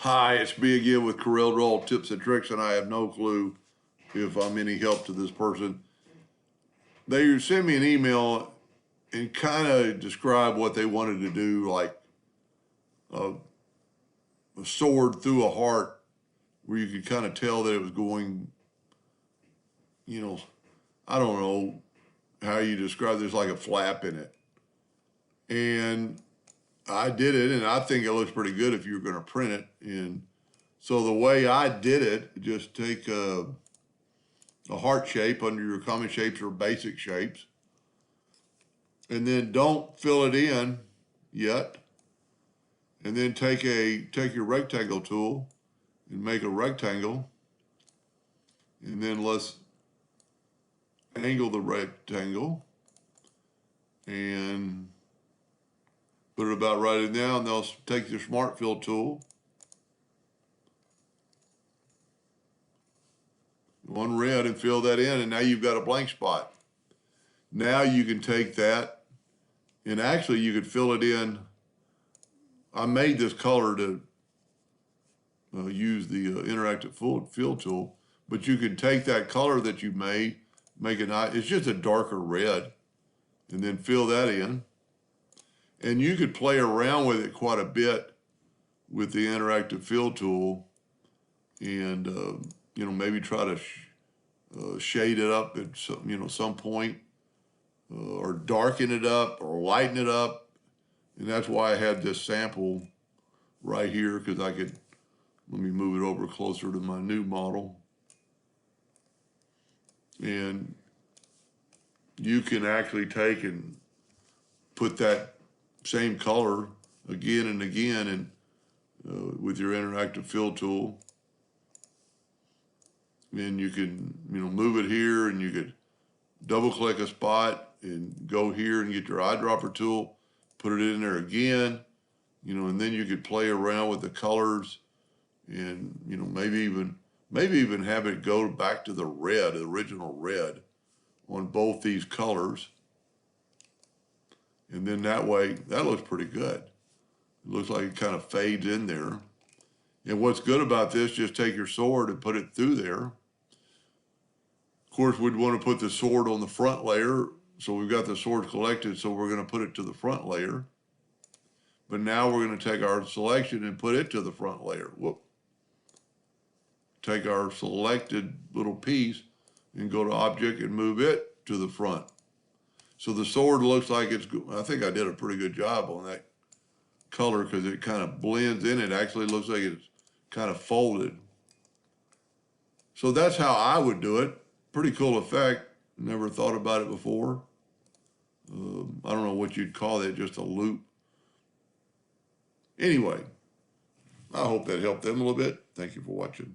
Hi, it's me again with Corel Draw Tips and Tricks, and I have no clue if I'm any help to this person. They sent me an email and kind of described what they wanted to do, like a, a sword through a heart, where you could kind of tell that it was going, you know, I don't know how you describe this, like a flap in it. And I did it, and I think it looks pretty good if you were going to print it. And so the way I did it, just take a heart shape under your common shapes or basic shapes, and then don't fill it in yet. And then take your rectangle tool and make a rectangle, and then let's angle the rectangle and put it about right in there. And they'll take your smart fill tool, one red, and fill that in, and now you've got a blank spot. Now you can take that, and actually you could fill it in. I made this color to use the interactive fill tool, but you can take that color that you made, make it nice. It's just a darker red, and then fill that in. And you could play around with it quite a bit with the interactive fill tool, and maybe try to shade it up at some point, or darken it up or lighten it up. And that's why I had this sample right here, because I could, let me move it over closer to my new model. And you can actually take and put that same color again and again, and with your interactive fill tool. And you can, move it here, and you could double click a spot and go here and get your eyedropper tool, put it in there again, and then you could play around with the colors, and maybe even have it go back to the red, the original red, on both these colors. And then that way, that looks pretty good. It looks like it kind of fades in there. And what's good about this, just take your sword and put it through there. Of course, we'd want to put the sword on the front layer, so we've got the sword collected, so we're going to put it to the front layer. But now we're going to take our selection and put it to the front layer. Whoop. Take our selected little piece and go to Object and move it to the front. So the sword looks like it's, I think I did a pretty good job on that color, because it kind of blends in. It actually looks like it's kind of folded. So that's how I would do it. Pretty cool effect. Never thought about it before. I don't know what you'd call that, just a loop. Anyway, I hope that helped them a little bit. Thank you for watching.